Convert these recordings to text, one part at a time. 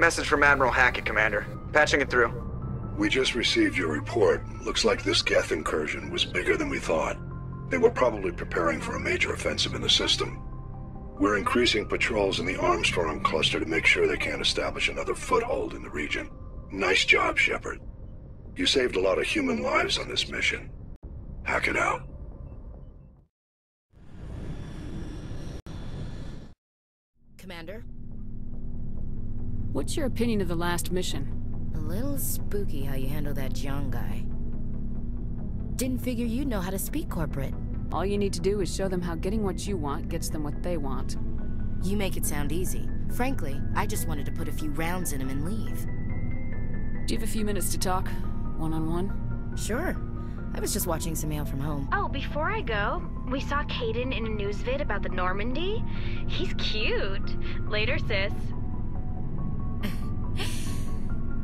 Message from Admiral Hackett, Commander. Patching it through. We just received your report. Looks like this Geth incursion was bigger than we thought. They were probably preparing for a major offensive in the system. We're increasing patrols in the Armstrong cluster to make sure they can't establish another foothold in the region. Nice job, Shepard. You saved a lot of human lives on this mission. Hackett out. Commander? What's your opinion of the last mission? A little spooky how you handle that young guy. Didn't figure you'd know how to speak corporate. All you need to do is show them how getting what you want gets them what they want. You make it sound easy. Frankly, I just wanted to put a few rounds in him and leave. Do you have a few minutes to talk? One-on-one? Sure. I was just watching some mail from home. Oh, before I go, we saw Caden in a news vid about the Normandy. He's cute. Later, sis.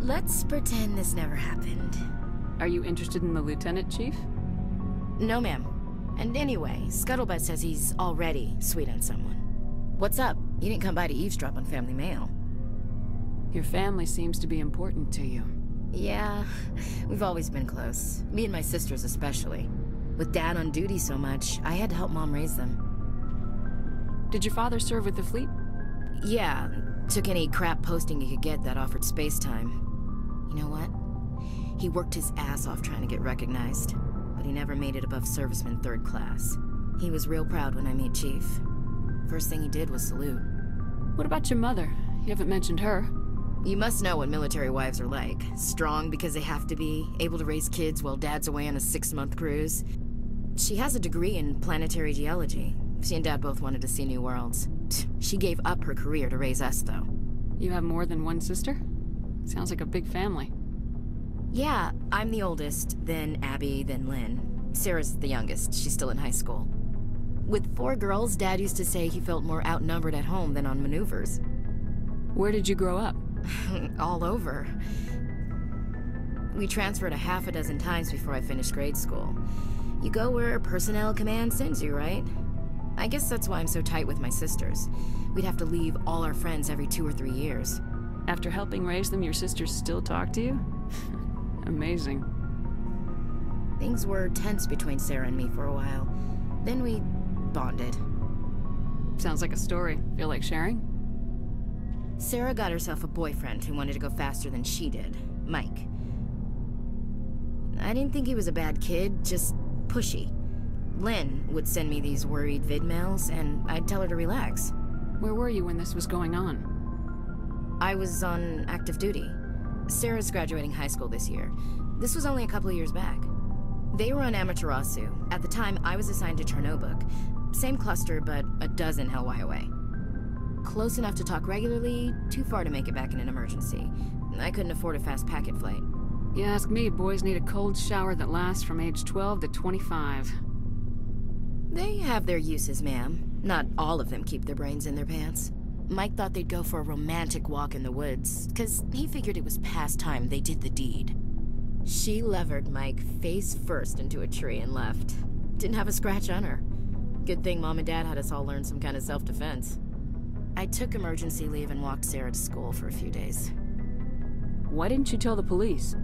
Let's pretend this never happened. Are you interested in the Lieutenant, Chief? No, ma'am. And anyway, Scuttlebutt says he's already sweet on someone. What's up? You didn't come by to eavesdrop on family mail. Your family seems to be important to you. Yeah, we've always been close. Me and my sisters especially. With Dad on duty so much, I had to help Mom raise them. Did your father serve with the fleet? Yeah, took any crap posting he could get that offered space time. You know what? He worked his ass off trying to get recognized, but he never made it above serviceman 3rd class. He was real proud when I made Chief. First thing he did was salute. What about your mother? You haven't mentioned her. You must know what military wives are like. Strong because they have to be, able to raise kids while Dad's away on a 6-month cruise. She has a degree in planetary geology. She and Dad both wanted to see new worlds. She gave up her career to raise us, though. You have more than one sister? Sounds like a big family. Yeah, I'm the oldest, then Abby, then Lynn. Sarah's the youngest. She's still in high school. With 4 girls, Dad used to say he felt more outnumbered at home than on maneuvers. Where did you grow up? All over. We transferred a half a dozen times before I finished grade school. You go where personnel command sends you, right? I guess that's why I'm so tight with my sisters. We'd have to leave all our friends every 2 or 3 years. After helping raise them, your sisters still talk to you? Amazing. Things were tense between Sarah and me for a while. Then we bonded. Sounds like a story. Feel like sharing? Sarah got herself a boyfriend who wanted to go faster than she did, Mike. I didn't think he was a bad kid, just pushy. Lynn would send me these worried vid mails, and I'd tell her to relax. Where were you when this was going on? I was on active duty. Sarah's graduating high school this year. This was only a couple of years back. They were on Amaterasu. At the time, I was assigned to Chernobog. Same cluster, but a dozen Hellwire away. Close enough to talk regularly, too far to make it back in an emergency. I couldn't afford a fast packet flight. You ask me, boys need a cold shower that lasts from age 12 to 25. They have their uses, ma'am. Not all of them keep their brains in their pants. Mike thought they'd go for a romantic walk in the woods, 'cause he figured it was past time they did the deed. She levered Mike face first into a tree and left. Didn't have a scratch on her. Good thing Mom and Dad had us all learn some kind of self-defense. I took emergency leave and walked Sarah to school for a few days. Why didn't you tell the police?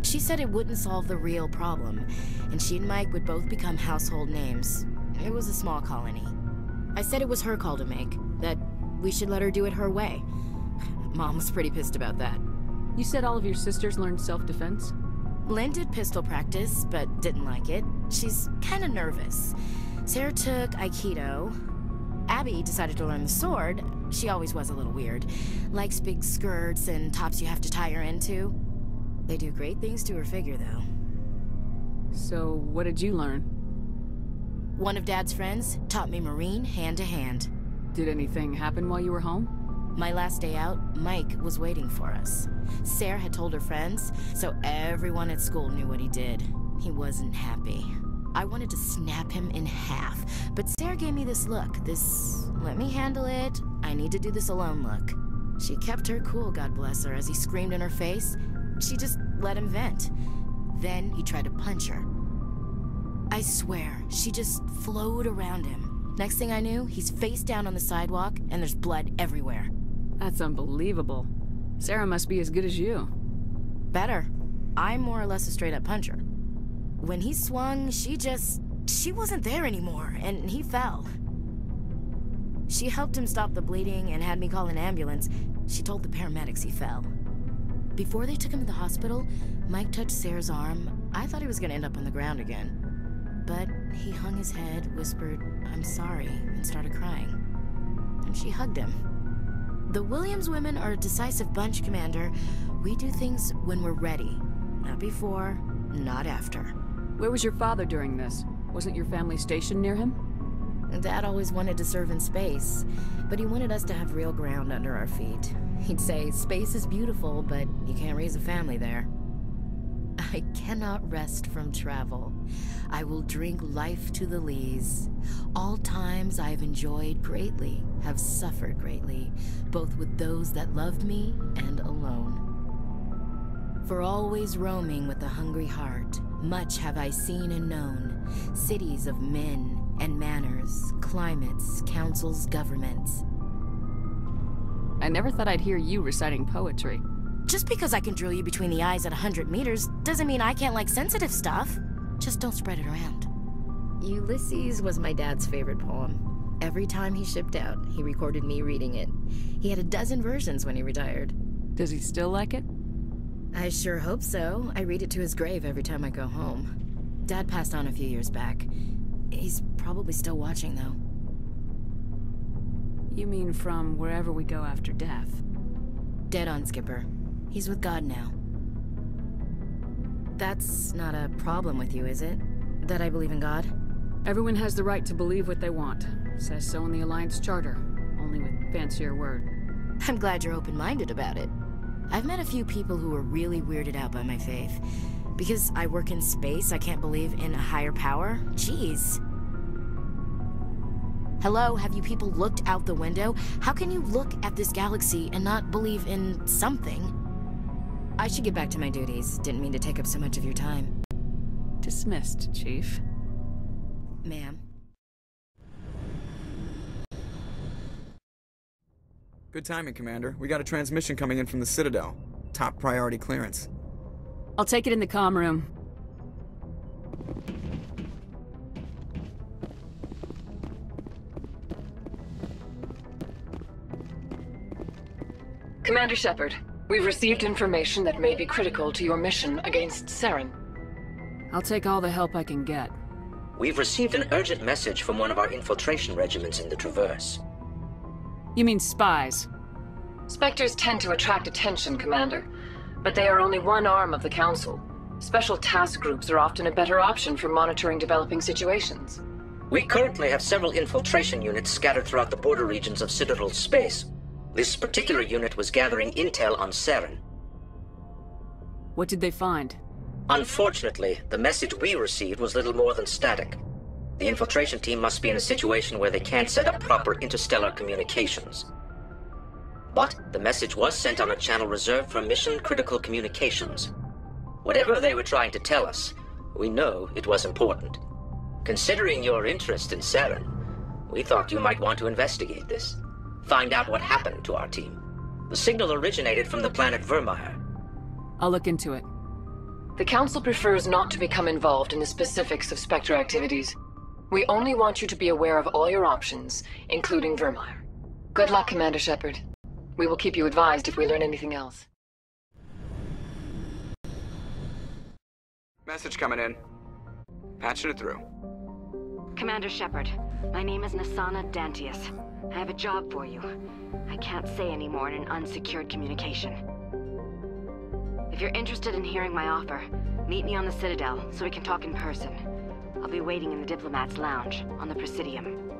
She said it wouldn't solve the real problem, and she and Mike would both become household names. It was a small colony. I said it was her call to make, that we should let her do it her way. Mom was pretty pissed about that. You said all of your sisters learned self-defense? Lynn did pistol practice, but didn't like it. She's kind of nervous. Sarah took Aikido. Abby decided to learn the sword. She always was a little weird. Likes big skirts and tops you have to tie her into. They do great things to her figure, though. So, what did you learn? One of Dad's friends taught me Marine hand to hand. Did anything happen while you were home? My last day out, Mike was waiting for us. Sarah had told her friends, so everyone at school knew what he did. He wasn't happy. I wanted to snap him in half, but Sarah gave me this look, this let me handle it, I need to do this alone look. She kept her cool, God bless her, as he screamed in her face. She just let him vent. Then he tried to punch her. I swear, she just flowed around him. Next thing I knew, he's face down on the sidewalk, and there's blood everywhere. That's unbelievable. Sarah must be as good as you. Better. I'm more or less a straight-up puncher. When he swung, she wasn't there anymore, and he fell. She helped him stop the bleeding and had me call an ambulance. She told the paramedics he fell. Before they took him to the hospital, Mike touched Sarah's arm. I thought he was gonna end up on the ground again. But he hung his head, whispered, "I'm sorry," and started crying. And she hugged him. The Williams women are a decisive bunch, Commander. We do things when we're ready. Not before, not after. Where was your father during this? Wasn't your family stationed near him? Dad always wanted to serve in space, but he wanted us to have real ground under our feet. He'd say, space is beautiful, but you can't raise a family there. I cannot rest from travel. I will drink life to the lees. All times I have enjoyed greatly, have suffered greatly, both with those that loved me and alone. For always roaming with a hungry heart, much have I seen and known, cities of men and manners, climates, councils, governments. I never thought I'd hear you reciting poetry. Just because I can drill you between the eyes at 100 meters doesn't mean I can't like sensitive stuff. Just don't spread it around. Ulysses was my dad's favorite poem. Every time he shipped out, he recorded me reading it. He had a dozen versions when he retired. Does he still like it? I sure hope so. I read it to his grave every time I go home. Dad passed on a few years back. He's probably still watching, though. You mean from wherever we go after death? Dead on, Skipper. He's with God now. That's not a problem with you, is it? That I believe in God? Everyone has the right to believe what they want. Says so in the Alliance Charter, only with fancier word. I'm glad you're open-minded about it. I've met a few people who are really weirded out by my faith. Because I work in space, I can't believe in a higher power? Jeez. Hello, have you people looked out the window? How can you look at this galaxy and not believe in something? I should get back to my duties. Didn't mean to take up so much of your time. Dismissed, Chief. Ma'am. Good timing, Commander. We got a transmission coming in from the Citadel. Top priority clearance. I'll take it in the comm room. Commander Shepard, we've received information that may be critical to your mission against Saren. I'll take all the help I can get. We've received an urgent message from one of our infiltration regiments in the Traverse. You mean spies? Spectres tend to attract attention, Commander, but they are only one arm of the Council. Special task groups are often a better option for monitoring developing situations. We currently have several infiltration units scattered throughout the border regions of Citadel space. This particular unit was gathering intel on Saren. What did they find? Unfortunately, the message we received was little more than static. The infiltration team must be in a situation where they can't set up proper interstellar communications. But the message was sent on a channel reserved for mission-critical communications. Whatever they were trying to tell us, we know it was important. Considering your interest in Saren, we thought you might want to investigate this. Find out what happened to our team. The signal originated from the planet Vermeer. I'll look into it. The Council prefers not to become involved in the specifics of Spectre activities. We only want you to be aware of all your options, including Vermeer. Good luck, Commander Shepard. We will keep you advised if we learn anything else. Message coming in. Patching it through. Commander Shepard, my name is Nasana Dantius. I have a job for you. I can't say any more in an unsecured communication. If you're interested in hearing my offer, meet me on the Citadel so we can talk in person. I'll be waiting in the Diplomat's Lounge on the Presidium.